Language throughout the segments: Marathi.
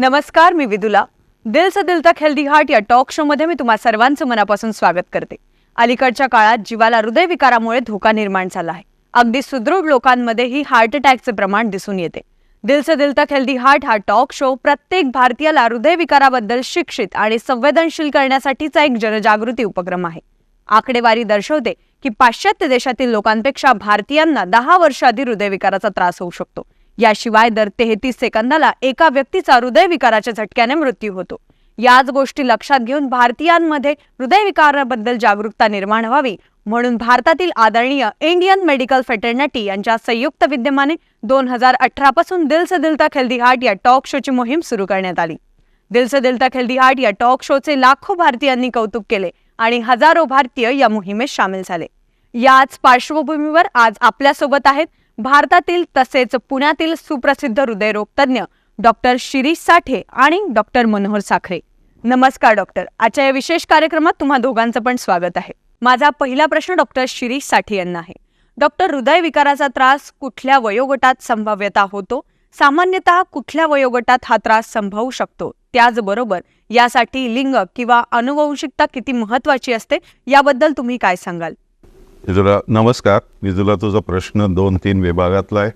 नमस्कार, मी विदुला. दिल से दिल तक हेल्दी हार्ट या टॉक शो मध्ये मी तुम्हा सर्वांचं मनापासून स्वागत करते. अलीकडच्या काळात जीवाला हृदयविकारामुळे धोका निर्माण झाला आहे. अगदी सुदृढ लोकांमध्येही हार्ट अटॅकचे प्रमाण दिसून येते. दिल से दिल तक हेल्दी हार्ट हा टॉक शो प्रत्येक भारतीयाला हृदयविकाराबद्दल शिक्षित आणि संवेदनशील करण्यासाठीचा एक जनजागृती उपक्रम आहे. आकडेवारी दर्शवते की पाश्चात्य देशातील लोकांपेक्षा भारतीयांना 10 वर्ष आधी हृदयविकाराचा त्रास होऊ शकतो. याशिवाय दर 33 सेकंदाला एका व्यक्तीचा हृदयविकाराच्या झटक्याने मृत्यू होतो. याच गोष्टी लक्षात घेऊन भारतीयांमध्ये हृदयविकाराबद्दल जागरूकता निर्माण व्हावी म्हणून भारतातील आदरणीय इंडियन मेडिकल फ्रेटर्निटी यांच्या संयुक्त विद्यमाने 2018 पासून दिल से दिल तक हेल्दी हार्ट या टॉक शोची मोहीम सुरू करण्यात आली. दिल से दिल तक हेल्दी हार्ट या टॉक शोचे लाखो भारतीयांनी कौतुक केले आणि हजारो भारतीय या मोहिमेत सामील झाले. याच पार्श्वभूमीवर आज आपल्यासोबत आहेत भारतातील तसेच पुण्यातील सुप्रसिद्ध हृदयरोग तज्ञ डॉक्टर शिरीष साठे आणि डॉक्टर मनोहर साखरे. नमस्कार डॉक्टर. आजच्या या विशेष कार्यक्रमात तुम्हा दोघांचं पण स्वागत आहे. माझा पहिला प्रश्न डॉक्टर शिरीष साठे यांना आहे. डॉक्टर, हृदयविकाराचा त्रास कुठल्या वयोगटात संभाव्यता होतो? सामान्यतः कुठल्या वयोगटात हा त्रास संभवू शकतो? त्याचबरोबर यासाठी लिंग किंवा अनुवंशिकता किती महत्त्वाची असते याबद्दल तुम्ही काय सांगाल? विदुला नमस्कार. विदुला, तुझा प्रश्न 2-3 विभागातला आहे,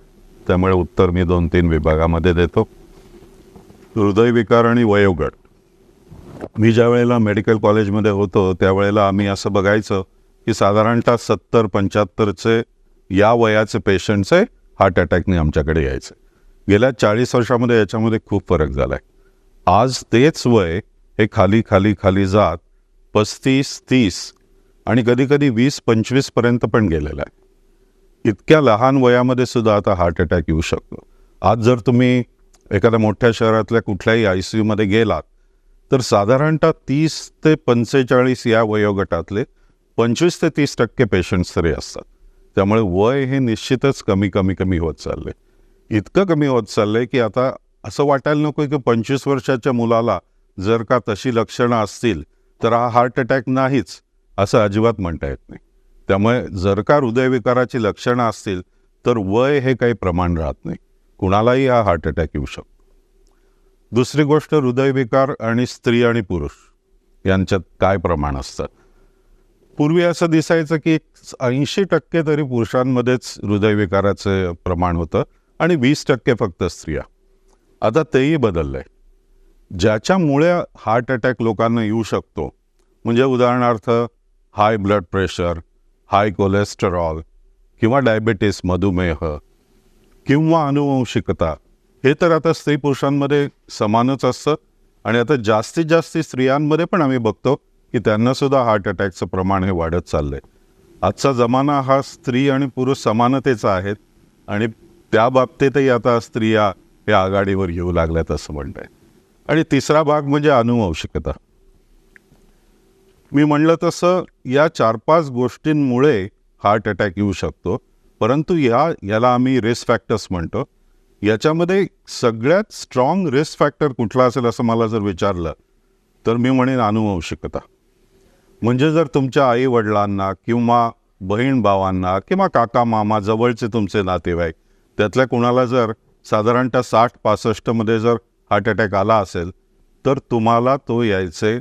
त्यामुळे उत्तर मी 2-3 विभागामध्ये देतो. हृदयविकार आणि वयोगट. मी ज्या वेळेला मेडिकल कॉलेजमध्ये होतो त्यावेळेला आम्ही असं बघायचं की साधारणतः 70-75चे या वयाचे पेशंटचे हार्ट अटॅकने आमच्याकडे यायचे. गेल्या 40 वर्षामध्ये याच्यामध्ये खूप फरक झाला आहे. आज तेच वय हे खाली खाली खाली जात 35-30 आणि कधीकधी 20-25 पर्यंत पण गेलेला आहे. इतक्या लहान वयामध्ये सुद्धा आता हार्ट अटॅक येऊ शकतो. आज जर तुम्ही एखाद्या मोठ्या शहरातल्या कुठल्याही ICUमध्ये गेलात तर साधारणतः 30 ते 45 या वयोगटातले 25 ते 30% पेशंट्स तरी असतात. त्यामुळे वय हे निश्चितच कमी कमी कमी होत चालले. इतकं कमी होत चाललंय की आता असं वाटायला नको की 25 वर्षाच्या मुलाला जर का तशी लक्षणं असतील तर हा हार्ट अटॅक नाहीच असं अजिबात म्हणता येत नाही. त्यामुळे जर का हृदयविकाराची लक्षणं असतील तर वय हे काही प्रमाण राहत नाही. कुणालाही हा हार्ट अटॅक येऊ शकतो. दुसरी गोष्ट, हृदयविकार आणि स्त्री आणि पुरुष यांच्यात काय प्रमाण असतात? पूर्वी असं दिसायचं की 80% तरी पुरुषांमध्येच हृदयविकाराचं प्रमाण होतं आणि 20% फक्त स्त्रिया. आता तेही बदललंय. ज्याच्यामुळे हार्ट अटॅक लोकांना येऊ शकतो म्हणजे उदाहरणार्थ हाय ब्लड प्रेशर, हाय कोलेस्टेरॉल किंवा डायबेटीस, मधुमेह किंवा अनुवंशिकता, हे तर आता स्त्री पुरुषांमध्ये समानच असतं. आणि आता जास्तीत जास्त स्त्रियांमध्ये पण आम्ही बघतो की त्यांनासुद्धा हार्ट अटॅकचं प्रमाण हे वाढत चाललं आहे. आजचा जमाना हा स्त्री आणि पुरुष समानतेचा आहेत आणि त्या बाबतीतही आता स्त्रिया हे आघाडीवर येऊ लागल्यात असं म्हणत आहे. आणि तिसरा भाग म्हणजे अनुवंशिकता. मी म्हणलं तसं या 4-5 गोष्टींमुळे हार्ट अटॅक येऊ शकतो. परंतु याला आम्ही रिस्क फॅक्टर्स म्हणतो. याच्यामध्ये सगळ्यात स्ट्रॉंग रिस्क फॅक्टर कुठला असेल असं मला जर विचारलं तर मी म्हणेन अनुवंशिकता. म्हणजे जर तुमच्या आई वडिलांना किंवा बहीण भावांना किंवा काका मामा जवळचे तुमचे नातेवाईक त्यातल्या कुणाला जर साधारणतः 60-65 जर हार्ट अटॅक आला असेल तर तुम्हाला तो यायचे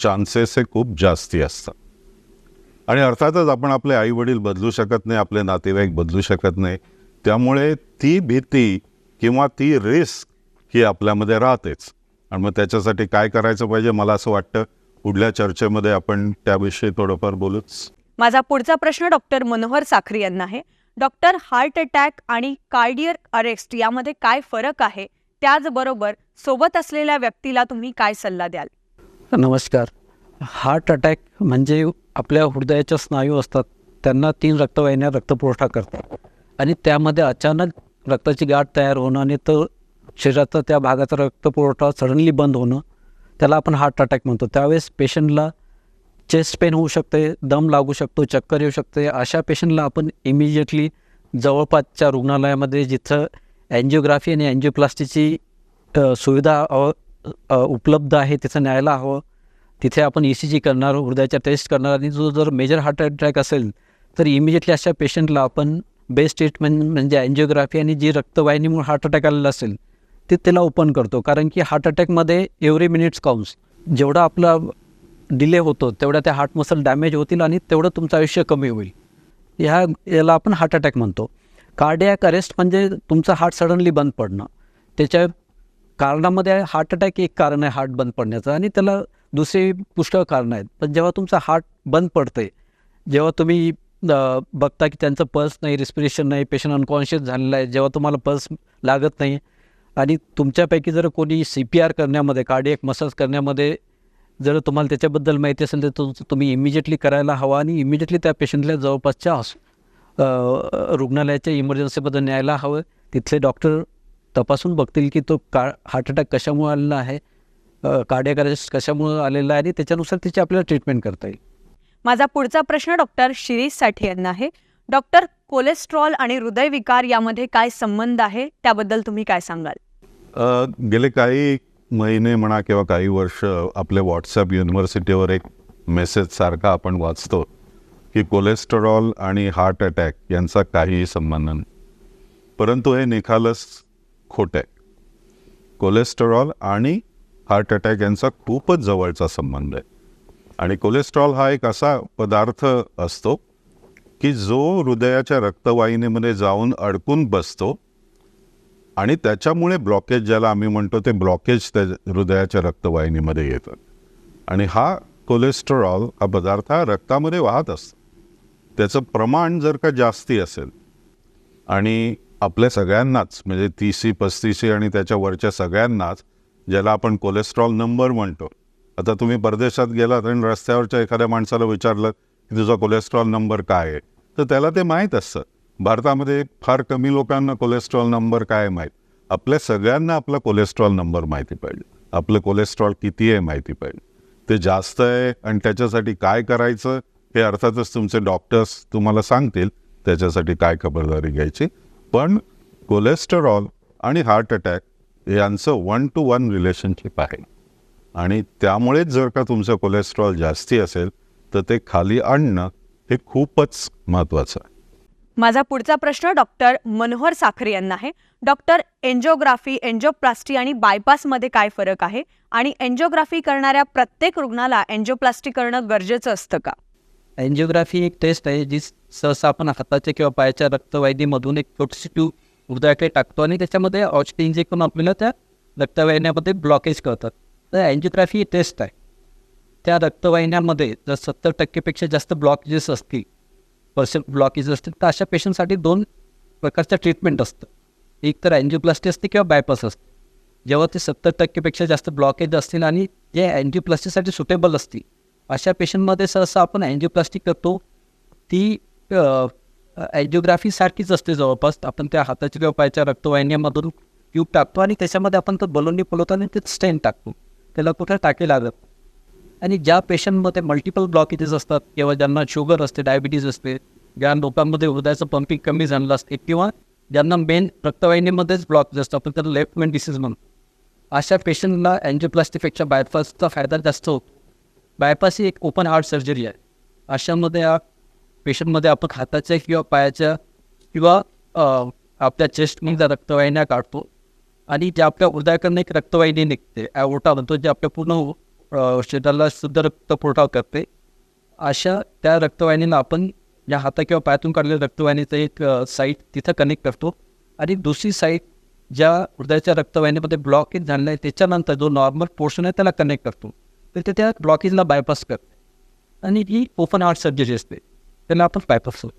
चान्सेस हे खूप जास्ती असतात. आणि अर्थातच आपण आपले आई वडील बदलू शकत नाही, आपले नातेवाईक बदलू शकत नाही. त्यामुळे ती भीती किंवा ती रिस्क ही आपल्यामध्ये राहतेच. आणि मग त्याच्यासाठी काय करायचं पाहिजे, मला असं वाटतं पुढल्या चर्चेमध्ये आपण त्याविषयी थोडंफार बोलूच. माझा पुढचा प्रश्न डॉक्टर मनोहर साखरे यांना आहे. डॉक्टर, हार्ट अटॅक आणि कार्डियक अरेस्ट यामध्ये काय फरक आहे? त्याचबरोबर सोबत असलेल्या व्यक्तीला तुम्ही काय सल्ला द्याल? नमस्कार. हार्ट अटॅक म्हणजे आपल्या हृदयाच्या स्नायू असतात, त्यांना 3 रक्तवाहिन्या रक्तपुरवठा करतात आणि त्यामध्ये अचानक रक्ताची गाठ तयार होणं आणि तो शरीराचा त्या भागाचा रक्तपुरवठा सडनली बंद होणं, त्याला आपण हार्ट अटॅक म्हणतो. त्यावेळेस पेशंटला चेस्ट पेन होऊ शकते, दम लागू शकतो, चक्कर येऊ शकते. अशा पेशंटला आपण इमिजिएटली जवळपासच्या रुग्णालयामध्ये जिथं अँजिओग्राफी आणि अँजिओप्लास्टीची सुविधा उपलब्ध आहे तिथं न्यायला हवं. तिथे आपण ECG करणार, हृदयाच्या टेस्ट करणार आणि जो जर मेजर हार्ट अटॅक असेल तर इमिजिएटली अशा पेशंटला आपण बेस्ट ट्रीटमेंट म्हणजे अँजिओग्राफी आणि जी रक्तवाहिनीमुळे हार्ट अटॅक आलेला असेल ते त्याला ओपन करतो. कारण की हार्ट अटॅकमध्ये एव्हरी मिनिट्स काउंट्स. जेवढा आपला डिले होतो तेवढ्या त्या हार्ट मसल डॅमेज होतील आणि तेवढं तुमचं आयुष्य कमी होईल. याला आपण हार्ट अटॅक म्हणतो. कार्डिॲक अरेस्ट म्हणजे तुमचं हार्ट सडनली बंद पडणं. त्याच्या कारणामध्ये हार्ट अटॅक एक कारण आहे हार्ट बंद पडण्याचं, आणि त्याला दुसरी पुष्कळ कारणं आहेत. पण जेव्हा तुमचं हार्ट बंद पडते, जेव्हा तुम्ही बघता की त्यांचं पल्स नाही, रिस्पिरेशन नाही, पेशंट अनकॉन्शियस झालेला आहे, जेव्हा तुम्हाला पल्स लागत नाही, आणि तुमच्यापैकी जर कोणी CPR करण्यामध्ये, कार्डिॲक मसाज करण्यामध्ये जर तुम्हाला त्याच्याबद्दल माहिती असेल तर तुम्ही इमिजिएटली करायला हवा, आणि इमिजिएटली त्या पेशंटला जवळपासच्या रुग्णालयाच्या इमर्जन्सीमध्ये न्यायला हवं. तिथले डॉक्टर तपासून बघतील की तो हार्ट अटॅक कशामुळे आलेला आहे, कार्डिॲक अरेस्ट कशामुळे आलेला आहे, आणि त्याच्यानुसार तिची आपल्याला ट्रीटमेंट करता येईल. माझा पुढचा प्रश्न डॉक्टर शिरीष साठी यांना आहे. डॉक्टर, कोलेस्ट्रॉल आणि हृदयविकार यामध्ये काय संबंध आहे, त्याबद्दल तुम्ही काय सांगाल? गेले काही महिने म्हणा किंवा काही वर्ष आपल्या व्हॉट्सॲप युनिव्हर्सिटीवर एक मेसेज सारखा आपण वाचतो की कोलेस्टेरॉल आणि हार्ट अटॅक यांचा काहीही संबंध नाही. परंतु हे निखालस खोटं आहे. कोलेस्टेरॉल आणि हार्ट अटॅक यांचा खूपच जवळचा संबंध आहे. आणि कोलेस्ट्रॉल हा एक असा पदार्थ असतो की जो हृदयाच्या रक्तवाहिनीमध्ये जाऊन अडकून बसतो, आणि त्याच्यामुळे ब्लॉकेज, ज्याला आम्ही म्हणतो ते ब्लॉकेज त्या हृदयाच्या रक्तवाहिनीमध्ये येतं. आणि हा कोलेस्टेरॉल हा पदार्थ हा रक्तामध्ये वाहत असतो. त्याचं प्रमाण जर का जास्ती असेल, आणि आपल्या सगळ्यांनाच म्हणजे 30-35 आणि त्याच्या वरच्या सगळ्यांनाच, ज्याला आपण कोलेस्ट्रॉल नंबर म्हणतो. आता तुम्ही परदेशात गेलात आणि रस्त्यावरच्या एखाद्या माणसाला विचारलं की तुझा कोलेस्ट्रॉल नंबर काय आहे, तर त्याला ते माहीत असतं. भारतामध्ये फार कमी लोकांना कोलेस्ट्रॉल नंबर काय माहीत. आपल्या सगळ्यांना आपला कोलेस्ट्रॉल नंबर माहिती पाहिजे, आपलं कोलेस्ट्रॉल किती आहे माहिती पाहिजे, ते जास्त आहे आणि त्याच्यासाठी काय करायचं हे अर्थातच तुमचे डॉक्टर्स तुम्हाला सांगतील त्याच्यासाठी काय खबरदारी घ्यायची. पण कोलेस्टेरॉल आणि हार्ट अटॅक यांचं 1-to-1 रिलेशनशिप आहे, आणि त्यामुळेच जर का तुमचं कोलेस्ट्रॉल जास्ती असेल तर ते खाली आणणं हे खूपच महत्त्वाचं आहे. माझा पुढचा प्रश्न डॉक्टर मनोहर साखरे यांना आहे. डॉक्टर, एन्जिओग्राफी, एन्जिओप्लास्टी आणि बायपासमध्ये काय फरक आहे, आणि एन्जिओग्राफी करणाऱ्या प्रत्येक रुग्णाला एन्जिओप्लास्टी करणं गरजेचं असतं का? एन्जिओग्राफी एक टेस्ट आहे जी सहसा आपण हाताच्या किंवा पायाच्या रक्तवाहिनीमधून एक छोटीशी ट्यूब हृदयाकडे टाकतो, आणि त्याच्यामध्ये औषध इंजेक्ट करून आपल्याला त्या रक्तवाहिन्यामध्ये ब्लॉकेज करतात. तर एन्जिओग्राफी ही टेस्ट आहे. त्या रक्तवाहिन्यामध्ये जर 70% जास्त ब्लॉकेजेस असतील, ब्लॉकेज असतील, तर अशा पेशंटसाठी 2 प्रकारच्या ट्रीटमेंट असतं. एक तर एन्जिओप्लास्टी असते किंवा बायपास असते. जेव्हा ते 70% जास्त ब्लॉकेज असतील आणि जे एन्जिओप्लास्टीसाठी सुटेबल असतील, अशा पेशंटमध्ये सहसा आपण एन्जिओप्लास्टी करतो. ती एन्जिओग्राफीसारखीच असते जवळपास. आपण त्या हाताच्या किंवा पायाच्या रक्तवाहिन्यामधून ट्यूब टाकतो, आणि त्याच्यामध्ये आपण तर बलूननी फुलवतो आणि ते स्टेंट टाकतो. त्याला कुठे टाके लागत. आणि ज्या पेशंटमध्ये मल्टिपल ब्लॉकेजेस असतात, किंवा ज्यांना शुगर असते, डायबिटीज असते, ज्या लोकांमध्ये हृदयाचं पंपिंग कमी झालेलं असते, किंवा ज्यांना मेन रक्तवाहिनीमध्येच ब्लॉकेज असतं, आपण त्याला लेफ्ट वेन डिसीज म्हणतो, अशा पेशंटला एन्जिओप्लास्टीपेक्षा बायपासचा फायदा जास्त होतो. बायपास ही एक ओपन हार्ट सर्जरी आहे. अशामध्ये या पेशंटमध्ये आपण हाताच्या किंवा पायाच्या किंवा आपल्या चेस्टमधल्या रक्तवाहिन्या काढतो, आणि जे आपल्या हृदयाकडनं एक रक्तवाहिनी निघते, ॲओर्टा म्हणतो, जे आपल्या पूर्ण शरीराला शुद्ध रक्त पुरवठा करते. अशा त्या रक्तवाहिनीला आपण या हाता किंवा पायातून काढलेल्या रक्तवाहिनीचं एक साईट तिथं कनेक्ट करतो, आणि दुसरी साईट ज्या हृदयाच्या रक्तवाहिनीमध्ये ब्लॉकेज झालेला आहे त्याच्यानंतर जो नॉर्मल पोर्शन आहे त्याला कनेक्ट करतो. तर ते त्या ब्लॉकेजला बायपास करते, आणि ही ओपन हार्ट सर्जरी असते, त्याला आपण बायपास करतो.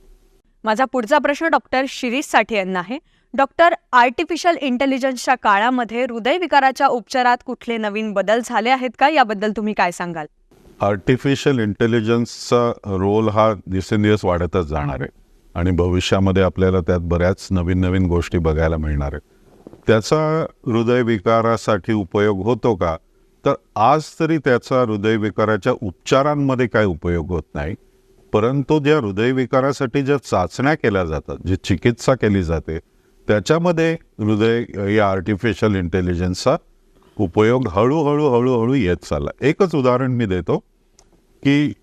माझा पुढचा प्रश्न डॉक्टर शिरीष साठी यांना आहे. डॉक्टर, आर्टिफिशियल इंटेलिजन्सच्या काळामध्ये हृदयविकाराच्या उपचारात कुठले नवीन बदल झाले आहेत का, याबद्दल तुम्ही काय सांगाल? आर्टिफिशियल इंटेलिजन्सचा रोल हा दिवसेंदिवस वाढतच जाणार आहे, आणि भविष्यामध्ये आपल्याला त्यात बऱ्याच नवीन नवीन गोष्टी बघायला मिळणार आहेत. त्याचा हृदयविकारासाठी उपयोग होतो का, तर आज तरी त्याचा हृदयविकाराच्या उपचारांमध्ये काय उपयोग होत नाही. परंतु ज्या हृदयविकारासाठी ज्या चाचण्या केल्या जातात, जी चिकित्सा केली जाते, त्याच्यामध्ये या आर्टिफिशियल इंटेलिजन्सचा उपयोग हळूहळू येत चालला. एकच उदाहरण मी देतो की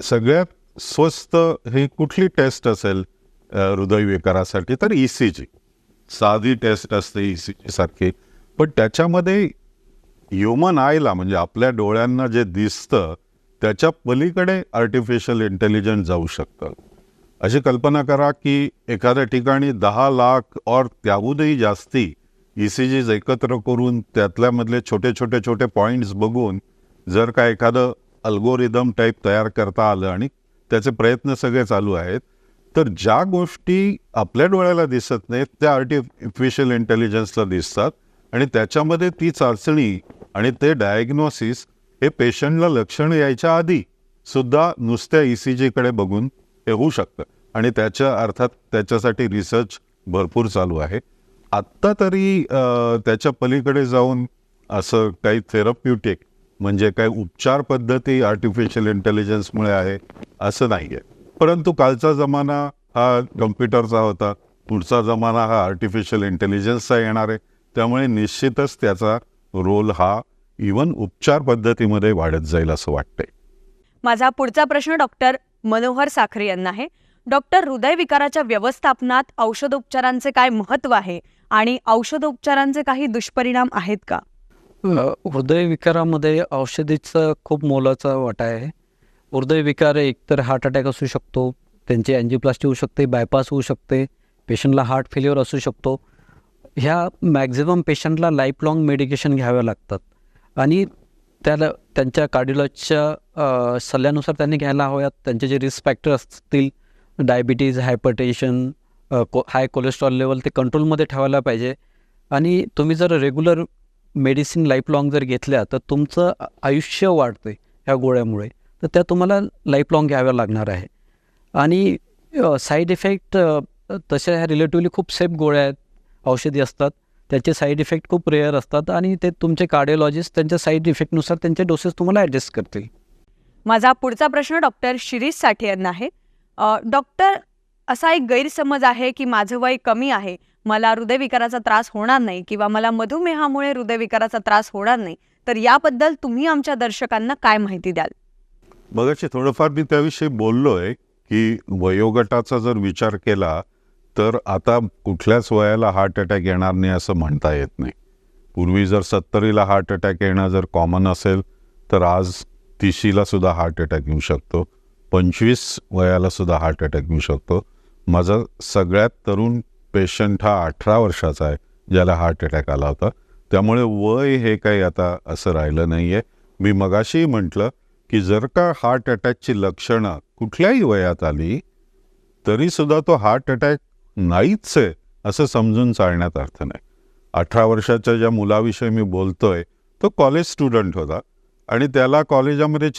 सगळ्यात स्वस्त ही कुठली टेस्ट असेल हृदयविकारासाठी, तर ECG. साधी टेस्ट असते ECG सारखी, पण त्याच्यामध्ये ह्युमन आयला म्हणजे आपल्या डोळ्यांना जे दिसतं त्याच्या पलीकडे आर्टिफिशियल इंटेलिजन्स जाऊ शकतं. अशी कल्पना करा की एखाद्या ठिकाणी 10 लाख और त्याहूनही जास्ती ECGs एकत्र करून त्यातल्यामधले छोटे पॉईंट्स बघून जर का एखादं अल्गोरिदम टाईप तयार करता आलं आणि त्याचे प्रयत्न सगळे चालू आहेत, तर ज्या गोष्टी आपल्या डोळ्याला दिसत नाहीत त्या आर्टिफिशियल इंटेलिजन्सला दिसतात आणि त्याच्यामध्ये ती चाचणी आणि ते डायग्नोसिस हे पेशंटला लक्षणं यायच्या आधी सुद्धा नुसत्या ECGकडे बघून हे होऊ शकतं. आणि त्याच्या अर्थात त्याच्यासाठी रिसर्च भरपूर चालू आहे. आत्ता तरी त्याच्या पलीकडे जाऊन असं काही थेरप्युटिक म्हणजे काही उपचार पद्धती आर्टिफिशियल इंटेलिजन्समुळे आहे असं नाही आहे. परंतु कालचा जमाना हा कम्प्युटरचा होता, पुढचा जमाना हा आर्टिफिशियल इंटेलिजन्सचा येणार आहे. त्यामुळे निश्चितच त्याचा रोल हा इवन उपचार पद्धतीमध्ये वाढत जाईल असं वाटतंय. माझा पुढचा प्रश्न डॉक्टर मनोहर साखरे यांना आहे. डॉक्टर, हृदयविकाराच्या व्यवस्थापनात औषधोपचारांचे काय महत्त्व आहे आणि औषधोपचारांचे काही दुष्परिणाम आहेत का? हृदयविकारामध्ये औषधीचा खूप मोलाचा वाटा आहे. हृदयविकार एकतर हार्ट अटॅक असू शकतो, त्यांची अँजिओप्लास्टी होऊ शकते, बायपास होऊ शकते, पेशंटला हार्ट फेल्युअर असू शकतो. ह्या मॅक्झिमम पेशंटला लाईफ लाँग मेडिकेशन घ्याव्या लागतात आणि त्याला त्यांच्या कार्डिओलॉजीच्या सल्ल्यानुसार त्यांनी घ्यायला हव्यात. त्यांचे जे रिस्क फॅक्टर असतील, डायबिटीज, हायपरटेन्शन, हाय कोलेस्ट्रॉल लेवल, ते कंट्रोलमध्ये ठेवायला पाहिजे. आणि तुम्ही जर रेग्युलर मेडिसिन लाईफ लाँग जर घेतल्या तर तुमचं आयुष्य वाढतं ह्या गोळ्यामुळे, तर त्या तुम्हाला लाईफ लाँग घ्याव्या लागणार आहे. आणि साईड इफेक्ट तशा ह्या रिलेटिव्हली खूप सेफ गोळ्या आहेत, औषधी असतात. त्याचे साईड इफेक्ट खूप रेअर असतात आणि ते तुमचे कार्डिओलॉजिस्ट त्यांच्या साईड इफेक्टनुसार त्यांचे डोसेस तुम्हाला ॲडजस्ट करतील. माझा पुढचा प्रश्न डॉक्टर शिरीष साठे यांना आहे. डॉक्टर, असा एक गैरसमज आहे की माझं वय कमी आहे, मला हृदयविकाराचा त्रास होणार नाही किंवा मला मधुमेहामुळे हृदयविकाराचा त्रास होणार नाही, तर याबद्दल तुम्ही आमच्या दर्शकांना काय माहिती द्याल? मगाशी थोडंफार मी त्याविषयी बोललोय की वयोगटाचा जर विचार केला तर आता कुठल्याच वयाला हार्ट अटॅक येणार नाही असं म्हणता येत नाही. पूर्वी जर 70ला हार्ट अटॅक येणं जर कॉमन असेल तर आज 30ला सुद्धा हार्ट अटॅक येऊ शकतो, 25 वयाला सुद्धा हार्ट अटॅक येऊ शकतो. माझा सगळ्यात तरुण पेशंट हा 18 वर्षाचा आहे ज्याला हार्ट अटॅक आला होता. त्यामुळे वय हे काही आता असं राहिलं नाही आहे. मी मगाशीही म्हटलं की जर का हार्ट अटॅकची लक्षणं कुठल्याही वयात आली तरीसुद्धा तो हार्ट अटॅक नाहीच आहे असं समजून चालण्यात अर्थ नाही. 18 वर्षाच्या ज्या मुलाविषयी मी बोलतोय तो कॉलेज स्टुडंट होता आणि त्याला कॉलेजामध्ये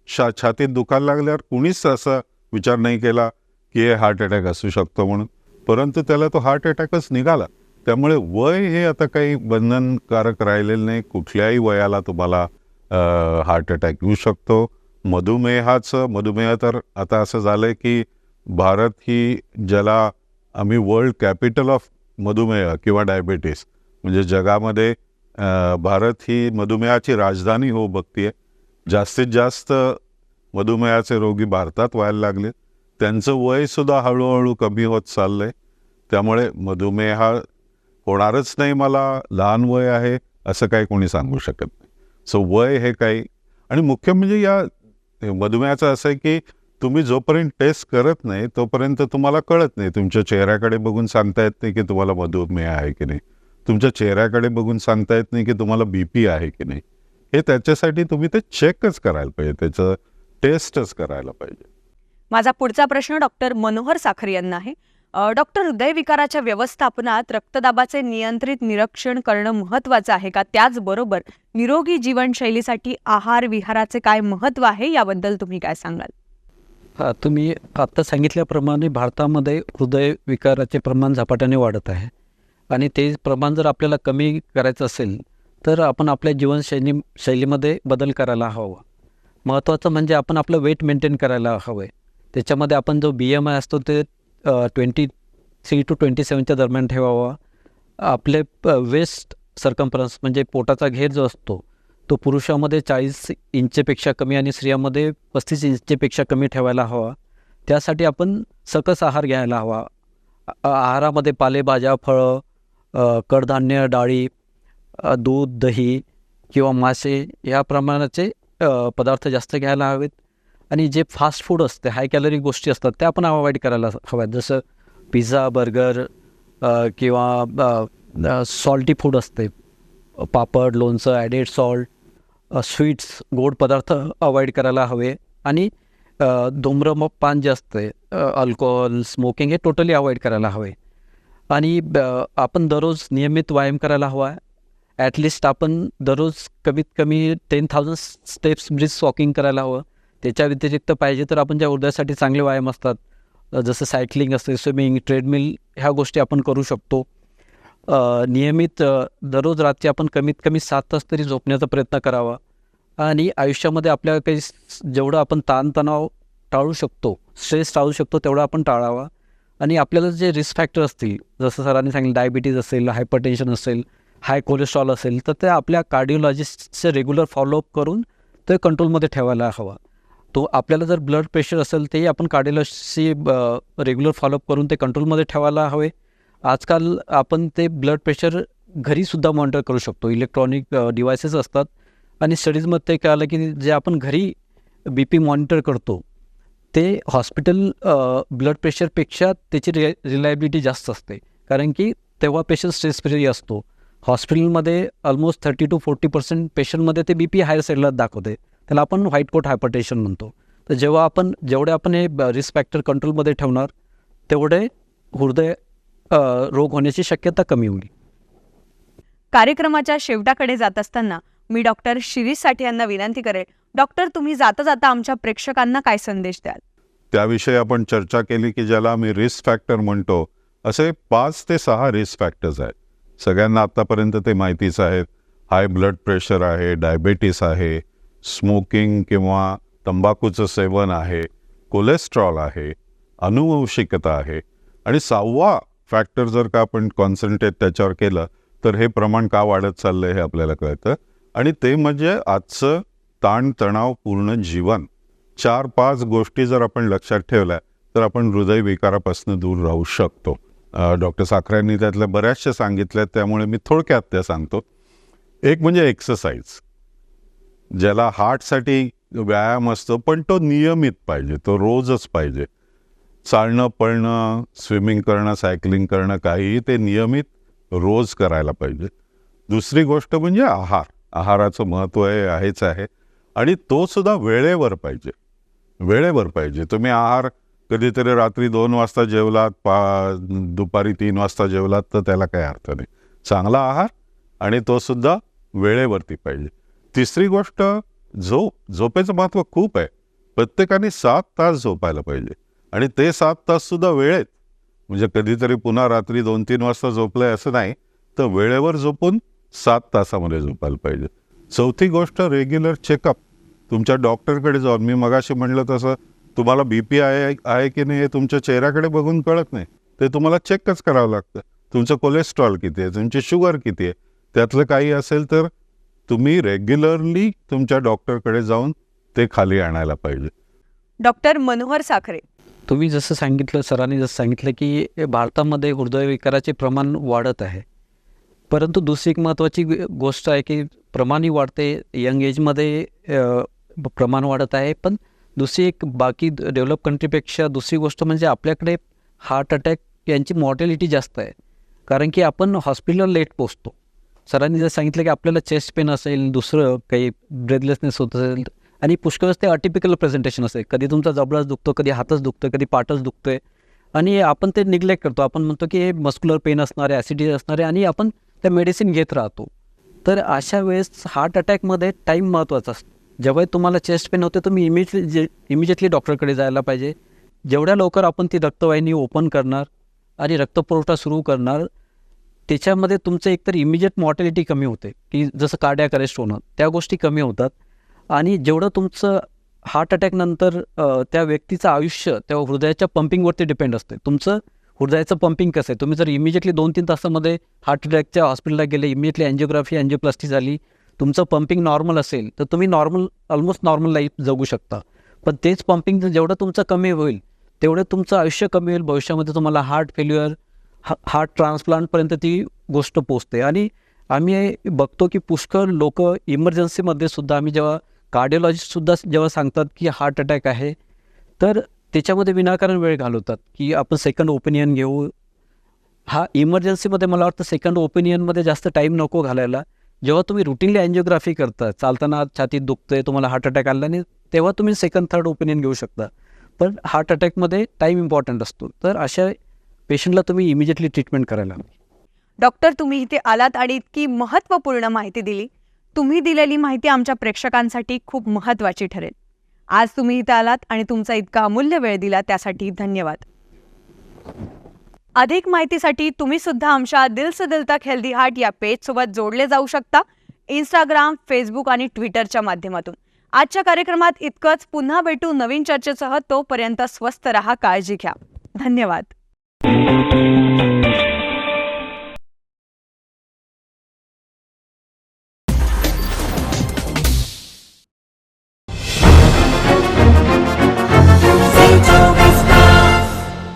छातीत दुखायला लागल्यावर कुणीच असा विचार नाही केला की हे हार्ट अटॅक असू शकतो म्हणून, परंतु त्याला तो हार्ट अटॅकच निघाला. त्यामुळे वय हे आता काही बंधनकारक राहिलेलं नाही. कुठल्याही वयाला तुम्हाला हार्ट अटॅक येऊ शकतो. मधुमेह तर आता असं झालं आहे की भारत ही ज्याला आम्ही वर्ल्ड कॅपिटल ऑफ मधुमेह किंवा डायबिटीस म्हणजे जगामध्ये भारत ही मधुमेहाची राजधानी हो बघतीये. जास्तीत जास्त मधुमेहाचे रोगी भारतात व्हायला लागले. त्यांचं वयसुद्धा हळूहळू कमी होत चाललं आहे. त्यामुळे मधुमेह होणारच नाही, मला लहान वय आहे असं काही कोणी सांगू शकत नाही. सो वय हे काही, आणि मुख्य म्हणजे या मधुमेहाचं असं आहे की तुम्ही जोपर्यंत टेस्ट करत नाही तोपर्यंत तुम्हाला कळत नाही. तुमच्या चेहऱ्याकडे बघून सांगता येत नाही की तुम्हाला मधुमेह आहे की नाही, तुमच्या चेहऱ्याकडे बघून सांगता येत नाही की तुम्हाला BP आहे की नाही. हे त्याच्यासाठी तुम्ही ते चेकच करायला पाहिजे, त्याचं टेस्टच करायला पाहिजे. माझा पुढचा प्रश्न डॉक्टर मनोहर साखरे यांना आहे. डॉक्टर, हृदयविकाराच्या व्यवस्थापनात रक्तदाबाचे नियंत्रित निरीक्षण करणं महत्त्वाचं आहे का? त्याचबरोबर निरोगी जीवनशैलीसाठी आहार विहाराचे काय महत्त्व आहे याबद्दल तुम्ही काय सांगाल? हां, तुम्ही आत्ता सांगितल्याप्रमाणे भारतामध्ये हृदयविकाराचे प्रमाण झपाट्याने वाढत आहे आणि ते प्रमाण जर आपल्याला कमी करायचं असेल तर आपण आपल्या शैलीमध्ये बदल करायला हवा. महत्त्वाचं म्हणजे आपण आपलं वेट मेंटेन करायला हवं आहे. त्याच्यामध्ये आपण जो BMI असतो ते 23 to 27च्या दरम्यान ठेवावा. आपले वेस्ट सर्कम्फरन्स म्हणजे पोटाचा घेर जो असतो तो पुरुषामध्ये 40 इंचपेक्षा कमी आणि स्त्रियामध्ये 35 इंचपेक्षा कमी ठेवायला हवा. त्यासाठी आपण सकस आहार घ्यायला हवा. आहारामध्ये पालेभाज्या, फळं, कडधान्य, डाळी, दूध, दही किंवा मासे या प्रमाणाचे पदार्थ जास्त घ्यायला हवेत. आणि जे फास्ट फूड असते, हाय कॅलरी गोष्टी असतात, त्या आपण अवॉइड करायला हव्यात. जसं पिझ्झा, बर्गर किंवा सॉल्टी फूड असते, पापड, लोणचं, ॲडेड सॉल्ट, स्वीट्स, गोड पदार्थ अवॉइड करायला हवे. आणि धूम्रपान जे असते, अल्कोहोल, स्मोकिंग हे टोटली अवॉइड करायला हवे. आणि आपण दररोज नियमित व्यायाम करायला हवा. ॲटलिस्ट आपण दररोज कमीत कमी 10,000 स्टेप्स ब्रिस्क वॉकिंग करायला हवं. त्याच्या व्यतिरिक्त पाहिजे तर आपण ज्या हृदयासाठी चांगले व्यायाम असतात, जसं सायकलिंग असते, स्विमिंग, ट्रेडमिल, ह्या गोष्टी आपण करू शकतो. नियमित दररोज रात्री आपण कमीत कमी 7 तास तरी झोपण्याचा प्रयत्न करावा. आणि आयुष्यामध्ये आपल्या काही जेवढं आपण ताणतणाव टाळू शकतो, स्ट्रेस टाळू शकतो, तेवढं आपण टाळावा. आणि आपल्याला जे रिस्क फॅक्टर असतील, जसं सरांनी सांगितलं, डायबिटीज असेल, हायपरटेन्शन असेल, हाय कोलेस्ट्रॉल असेल, तर ते आपल्या कार्डिओलॉजिस्टचे रेग्युलर फॉलोअप करून ते कंट्रोलमध्ये ठेवायला हवा. तो आपल्याला जर ब्लड प्रेशर असेल, तेही आपण कार्डिओलॉजिस्टशी रेग्युलर फॉलोअप करून ते कंट्रोलमध्ये ठेवायला हवे. आजकाल आपण ते ब्लड प्रेशर घरीसुद्धा मॉनिटर करू शकतो. इलेक्ट्रॉनिक डिव्हायसेस असतात. आणि स्टडीजमध्ये ते कळालं की जे आपण घरी BP मॉनिटर करतो, ते हॉस्पिटल ब्लड प्रेशरपेक्षा त्याची रिलायबिलिटी जास्त असते. कारण की तेव्हा पेशंट स्ट्रेस फ्री असतो. हॉस्पिटलमध्ये ऑलमोस्ट 30 to 40% पेशंटमध्ये ते BP हायर साईडला दाखवते. त्याला आपण व्हाईट कोट हायपरटेन्शन म्हणतो. तर जेवढे आपण हे रिस्क फॅक्टर कंट्रोलमध्ये ठेवणार, तेवढे हृदय रोग होण्याची शक्यता कमी होईल. कार्यक्रमाच्या शेवटाकडे जात असताना मी डॉक्टर शिरीष साठे यांना विनंती करेल, डॉक्टर तुम्ही जाता जाता आमच्या प्रेक्षकांना काय संदेश द्याल? त्याविषयी आपण चर्चा केली की ज्याला आम्ही रिस्क फॅक्टर म्हणतो, असे 5 ते 6 रिस्क फॅक्टर्स आहेत. सगळ्यांना आत्तापर्यंत ते माहितीच आहेत. हाय ब्लड प्रेशर आहे, डायबेटीस आहे, स्मोकिंग किंवा तंबाखूचं सेवन आहे, कोलेस्ट्रॉल आहे, अनुवंशिकता आहे. आणि 6वा फॅक्टर जर का आपण कॉन्सन्ट्रेट त्याच्यावर केलं तर हे प्रमाण का वाढत चाललं हे आपल्याला कळतं. आणि ते म्हणजे आजचं ताणतणावपूर्ण जीवन. 4-5 गोष्टी जर आपण लक्षात ठेवल्या तर आपण हृदयविकारापासून दूर राहू शकतो. डॉक्टर साखरेंनी त्यातल्या बऱ्याचशा सांगितल्या, त्यामुळे मी थोडक्यात त्या सांगतो. एक म्हणजे एक्सरसाइज, ज्याला हार्टसाठी व्यायाम असतो, पण तो नियमित पाहिजे, तो रोजच पाहिजे. चालणं, पळणं, स्विमिंग करणं, सायकलिंग करणं, काहीही ते नियमित रोज करायला पाहिजे. दुसरी गोष्ट म्हणजे आहाराचं महत्त्व आहेच आहे. आणि तो सुद्धा वेळेवर पाहिजे, वेळेवर पाहिजे. तुम्ही आहार कधीतरी रात्री 2 वाजता जेवलात, दुपारी 3 वाजता जेवलात, तर त्याला काही अर्थ नाही. चांगला आहार आणि तो सुद्धा वेळेवरती पाहिजे. तिसरी गोष्ट, झोपेचं महत्त्व खूप आहे. प्रत्येकाने 7 तास झोपायला पाहिजे. आणि ते 7 ताससुद्धा वेळेत, म्हणजे कधीतरी पुन्हा रात्री 2-3 वाजता झोपलंय असं नाही, तर वेळेवर झोपून 7 तासामध्ये झोपायला पाहिजे. चौथी गोष्ट, रेग्युलर चेकअप. तुमच्या डॉक्टरकडे जाऊन, मी मगाशी म्हणलं तसं, तुम्हाला BP आहे की नाही हे तुमच्या चेहऱ्याकडे बघून कळत नाही, ते तुम्हाला चेकच करावं लागतं. तुमचं कोलेस्ट्रॉल किती आहे, तुमची शुगर किती आहे, त्यातलं काही असेल तर तुम्ही रेग्युलरली तुमच्या डॉक्टरकडे जाऊन ते खाली आणायला पाहिजे. डॉक्टर मनोहर साखरे, तुम्ही जसं सांगितलं, सरांनी जसं सांगितलं की भारतामध्ये हृदयविकाराचे प्रमाण वाढत आहे. परंतु दुसरी एक महत्त्वाची गोष्ट आहे की प्रमाणही वाढते, यंग एजमध्ये प्रमाण वाढत आहे. पण दुसरी एक बाकी डेव्हलप कंट्रीपेक्षा दुसरी गोष्ट म्हणजे आपल्याकडे हार्ट अटॅक यांची मॉर्टॅलिटी जास्त आहे. कारण की आपण हॉस्पिटलला लेट पोचतो. सरांनी जर सांगितलं की आपल्याला चेस्ट पेन असेल, दुसरं काही ब्रेथलेसनेस होत असेल, आणि पुष्कळच ते अटिपिकल प्रेझेंटेशन असेल. कधी तुमचा जबडाच दुखतो, कधी हातच दुखतो, कधी पाठच दुखतोय, आणि आपण ते निग्लेक्ट करतो. आपण म्हणतो की हे मस्क्युलर पेन असणार आहे, ॲसिडिटी असणार आहे, आणि आपण त्या मेडिसिन घेत राहतो. तर अशा वेळेस हार्ट अटॅकमध्ये टाईम महत्त्वाचा असतो. जेव्हा तुम्हाला चेस्ट पेन होते, तुम्ही इमिजिएटली डॉक्टरकडे जायला पाहिजे. जेवढ्या लवकर आपण ती रक्तवाहिनी ओपन करणार आणि रक्तपुरवठा सुरू करणार, त्याच्यामध्ये तुमचं एकतर इमिजिएट मॉर्टॅलिटी कमी होते, की जसं कार्डियाक अरेस्ट होणं, त्या गोष्टी कमी होतात. आणि जेवढं तुमचं हार्ट अटॅकनंतर त्या व्यक्तीचं आयुष्य त्या हृदयाच्या पंपिंगवरती डिपेंड असते. तुमचं हृदयाचं पंपिंग कसं आहे, तुम्ही जर इमिजिएटली 2-3 तासामध्ये हार्ट अटॅकच्या हॉस्पिटलला गेले, इमिजिएटली अँजिओग्राफी, अँजिओप्लास्टी झाली, तुमचं पंपिंग नॉर्मल असेल, तर तुम्ही ऑलमोस्ट नॉर्मल लाईफ जगू शकता. पण तेच पंपिंग जेवढं तुमचं कमी होईल, तेवढं तुमचं आयुष्य कमी होईल. भविष्यामध्ये तुम्हाला हार्ट फेल्युअर, हार्ट ट्रान्सप्लांटपर्यंत ती गोष्ट पोचते. आणि आम्ही बघतो की पुष्कळ लोक इमर्जन्सीमध्ये सुद्धा आम्ही जेव्हा कार्डिओलॉजिस्टसुद्धा जेव्हा सांगतात की हार्ट अटॅक आहे, तर त्याच्यामध्ये विनाकारण वेळ घालवतात की आपण सेकंड ओपिनियन घेऊ. हा इमर्जन्सीमध्ये मला वाटतं सेकंड ओपिनियनमध्ये जास्त टाईम नको घालायला. जेव्हा तुम्ही रुटीनली अँजिओग्राफी करता, चालताना छातीत दुखतंय, तुम्हाला हार्ट अटॅक आला नाही, तेव्हा तुम्ही सेकंड थर्ड ओपिनियन घेऊ शकता. पण हार्ट अटॅकमध्ये टाईम इम्पॉर्टंट असतो, तर अशा पेशंटला तुम्ही इमिजिएटली ट्रीटमेंट करायला हवी. डॉक्टर, तुम्ही इथे आलात आणि इतकी महत्त्वपूर्ण माहिती दिली. तुम्ही दिलेली माहिती आमच्या प्रेक्षकांसाठी खूप महत्त्वाची ठरेल. आज तुम्ही इथे आलात आणि तुमचा इतका अमूल्य वेळ दिला त्यासाठी धन्यवाद. अधिक माहितीसाठी तुम्ही सुद्धा आमच्या दिल से दिल तक हेल्दी हार्ट या पेजसोबत जोडले जाऊ शकता, इंस्टाग्राम, फेसबुक आणि ट्विटरच्या माध्यमातून. आजच्या कार्यक्रमात इतकंच. पुन्हा भेटू नवीन चर्चेसह. तोपर्यंत स्वस्थ रहा, काळजी घ्या. धन्यवाद.